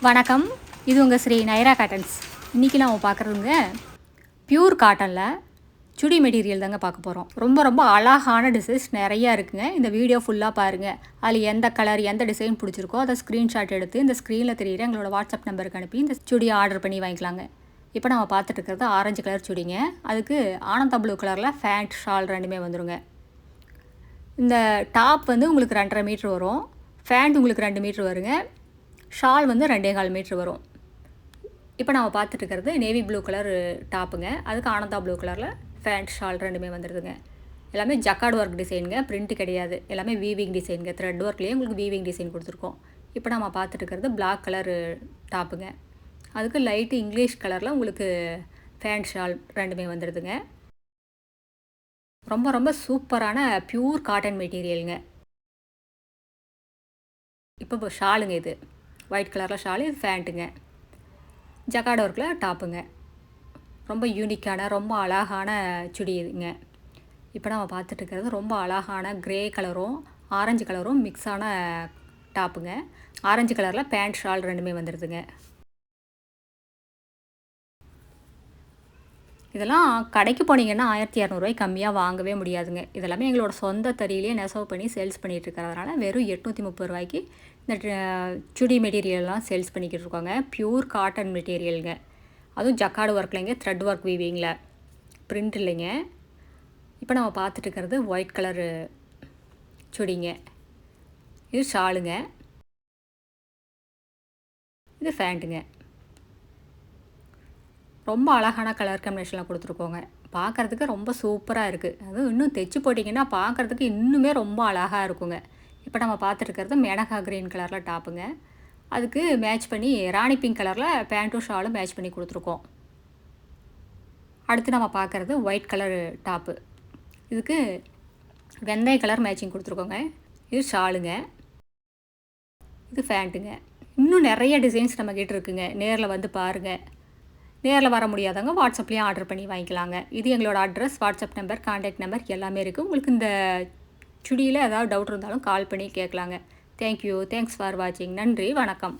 வணக்கம், இது உங்கள் ஸ்ரீ நைரா காட்டன்ஸ். இன்றைக்கி நான் பார்க்குறதுங்க பியூர் காட்டனில் சுடி மெட்டீரியல் தாங்க பார்க்க போகிறோம். ரொம்ப அழகான டிசைன்ஸ் நிறையா இருக்குங்க. இந்த வீடியோ ஃபுல்லாக பாருங்கள். அதில் எந்த கலர் எந்த டிசைன் பிடிச்சிருக்கோ அதை ஸ்க்ரீன்ஷாட் எடுத்து இந்த ஸ்க்ரீனில் தெரியுற எங்களோட வாட்ஸ்அப் நம்பருக்கு அனுப்பி இந்த சுடியை ஆர்டர் பண்ணி வாங்கிக்கலாங்க. இப்போ நம்ம பார்த்துட்டு இருக்கிறது ஆரஞ்சு கலர் சுடிங்க. அதுக்கு ஆனந்தா ப்ளூ கலரில் ஃபேண்ட் ஷால் ரெண்டுமே வந்துடுங்க. இந்த டாப் வந்து உங்களுக்கு 2.5 மீட்ரு வரும். ஃபேண்ட் உங்களுக்கு 2 மீட்ரு வருங்க. ஷால் வந்து 2.25 மீட்ரு வரும். இப்போ நம்ம பார்த்துட்டு இருக்கிறது நேவி ப்ளூ கலர் டாப்புங்க. அதுக்கு ஆனந்தா ப்ளூ கலரில் ஃபேண்ட் ஷால் ரெண்டுமே வந்துடுதுங்க. எல்லாமே ஜக்கார்டு ஒர்க் டிசைனுங்க, பிரிண்ட் கிடையாது. எல்லாமே வீவிங் டிசைனுங்க. த்ரெட் ஒர்க்லேயே உங்களுக்கு வீவிங் டிசைன் கொடுத்துருக்கோம். இப்போ நம்ம பார்த்துட்டு இருக்கிறது பிளாக் கலர் டாப்புங்க. அதுக்கு லைட்டு இங்கிலீஷ் கலரில் உங்களுக்கு ஃபேண்ட் ஷால் ரெண்டுமே வந்துடுதுங்க. ரொம்ப சூப்பரான பியூர் காட்டன் மெட்டீரியலுங்க. இப்போ ஷாலுங்க, இது ஒயிட் கலரில் ஷாலு, இது ஃபேண்ட்டுங்க. ஜக்கார்டு ஒர்க்கில் டாப்புங்க. ரொம்ப யூனிக்கான ரொம்ப அழகான சுடி இதுங்க. இப்போ நம்ம பார்த்துட்டு இருக்கிறது ரொம்ப அழகான க்ரே கலரும் ஆரஞ்சு கலரும் மிக்ஸான டாப்புங்க. ஆரஞ்சு கலரில் பேண்ட் ஷால் ரெண்டுமே வந்துடுதுங்க. இதெல்லாம் கடைக்கு போனீங்கன்னா 1200 கம்மியாக வாங்கவே முடியாதுங்க. இதெல்லாமே எங்களோட சொந்த தறியிலே நெசவு பண்ணி சேல்ஸ் பண்ணிகிட்டு இருக்கிறதுனால வெறும் 830 இந்த சுடி மெட்டீரியல்லாம் சேல்ஸ் பண்ணிக்கிட்டு இருக்கோங்க. பியூர் காட்டன் மெட்டீரியலுங்க. அதுவும் ஜக்கார்டு ஒர்க்லைங்க, த்ரெட் ஒர்க் வீவிங்கில், பிரிண்ட் இல்லைங்க. இப்போ நம்ம பார்த்துட்டு இருக்கிறது ஒயிட் கலரு சுடிங்க. இது ஷாலுங்க, இது ஃபேண்ட்டுங்க. ரொம்ப அழகான கலர் காம்பினேஷனில் கொடுத்துருக்கோங்க. பார்க்குறதுக்கு ரொம்ப சூப்பராக இருக்குது. அதுவும் இன்னும் தைச்சி போட்டிங்கன்னா பார்க்குறதுக்கு இன்னுமே ரொம்ப அழகாக இருக்குங்க. இப்போ நம்ம பார்த்துருக்கிறது மேனகா க்ரீன் கலரில் டாப்புங்க. அதுக்கு மேட்ச் பண்ணி ராணி பிங்க் கலரில் பேண்ட்டும் ஷாலும் மேட்ச் பண்ணி கொடுத்துருக்கோம். அடுத்து நம்ம பார்க்குறது ஒயிட் கலர் டாப்பு. இதுக்கு வெந்தய கலர் மேட்சிங் கொடுத்துருக்கோங்க. இது ஷாலுங்க, இது ஃபேண்ட்டுங்க. இன்னும் நிறைய டிசைன்ஸ் நம்மக்கிட்ட இருக்குங்க. நேரில் வந்து பாருங்கள். நேரில் வர முடியாதவங்க வாட்ஸ்அப்லேயும் ஆர்டர் பண்ணி வாங்கிக்கலாங்க. இது எங்களோட address, WhatsApp number, contact number எல்லாமே இருக்குது. உங்களுக்கு இந்த சுடியில் ஏதாவது டவுட் இருந்தாலும் கால் பண்ணி கேட்கலாங்க. தேங்க்யூ, தேங்க்ஸ் ஃபார் வாட்சிங். நன்றி, வணக்கம்.